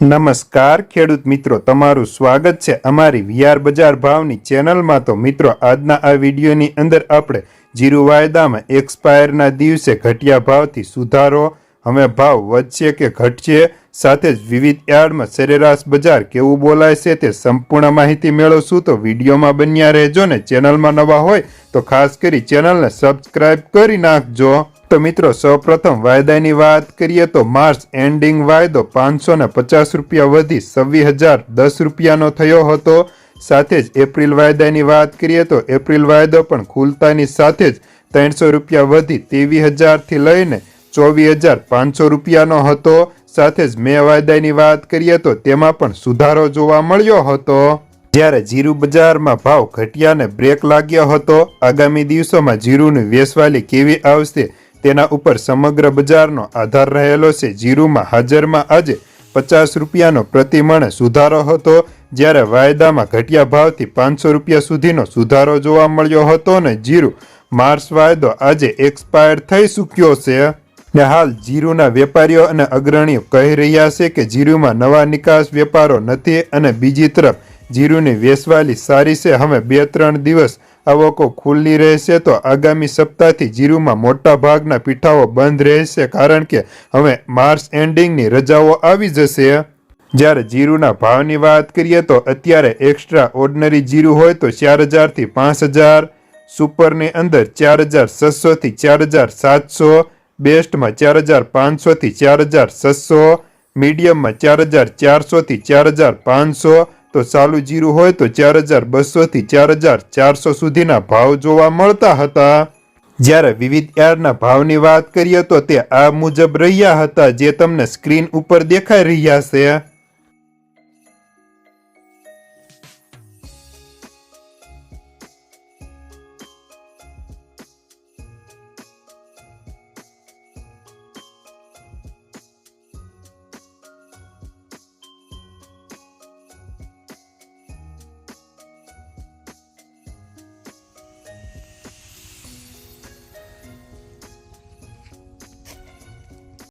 નમસ્કાર ખેડૂત મિત્રો, તમારું સ્વાગત છે અમારી વીઆર બજાર ભાવની ચેનલમાં। તો મિત્રો, આજના આ વિડીયોની અંદર આપણે જીરું વાયદામાં એક્સપાયરના દિવસે ઘટ્યા ભાવથી સુધારો, હવે ભાવ વધશે કે ઘટશે, સાથે જ વિવિધ યાર્ડમાં સરેરાશ બજાર કેવું બોલાય છે તે સંપૂર્ણ માહિતી મેળવશું। તો વિડીયોમાં બન્યા રહેજો ને ચેનલમાં નવા હોય તો ખાસ કરી ચેનલને સબસ્ક્રાઇબ કરી નાખજો। તો મિત્રો, સૌપ્રથમ વાયદાની વાત કરીએ તો માર્ચ એન્ડિંગ વાયદો 550 રૂપિયા વધી 26,010 રૂપિયાનો થયો હતો। સાથે જ એપ્રિલ વાયદાની વાત કરીએ તો એપ્રિલ વાયદો પણ ખુલતાની સાથે જ 300 રૂપિયા વધી 23,000 થી લઈને 24,500 રૂપિયાનો હતો। સાથે જ મે વાયદાની વાત કરીએ તો તેમાં પણ સુધારો જોવા મળ્યો હતો। જ્યારે જીરું બજારમાં ભાવ ઘટ્યાને બ્રેક લાગ્યો હતો। આગામી દિવસોમાં જીરુંની વેચવાલી કેવી આવશે તેના ઉપર સમગ્ર બજારનો આધાર રહેલો છે। જીરુમાં હાજરમાં આજે 50 રૂપિયાનો પ્રતિ મણે સુધારો હતો, જ્યારે વાયદામાં ઘટ્યા ભાવથી 500 રૂપિયા સુધીનો સુધારો જોવા મળ્યો હતો ને જીરું માર્ચ વાયદો આજે એક્સપાયર થઈ ચૂક્યો છે ને હાલ જીરુના વેપારીઓ અને અગ્રણીઓ કહી રહ્યા છે કે જીરુમાં નવા નિકાસ વેપારો નથી અને બીજી તરફ જીરુની વેચવાલી સારી છે। હવે 2-3 દિવસ આવકો ખુલ્લી રહેશે તો આગામી સપ્તાહથી જીરુમાં મોટા ભાગના પીઠાઓ બંધ રહેશે, કારણ કે હવે માર્ચ એન્ડિંગની રજાઓ આવી જશે। જ્યારે જીરુના ભાવની વાત કરીએ તો અત્યારે એક્સ્ટ્રા ઓર્ડિનરી જીરું હોય તો 4,000 થી 5,000, સુપરની અંદર 4,600 થી 4,700, બેસ્ટમાં 4,500 થી 4,600, મીડિયમમાં 4,400 થી 4,500, તો ચાલુ જીરું હોય તો 4,200 થી 4,400 સુધીના ભાવ જોવા મળતા હતા। જ્યારે વિવિધ યાર્ડના ભાવની વાત કરીએ તો તે આ મુજબ રહ્યા હતા, જે તમને સ્ક્રીન ઉપર દેખાઈ રહ્યા છે।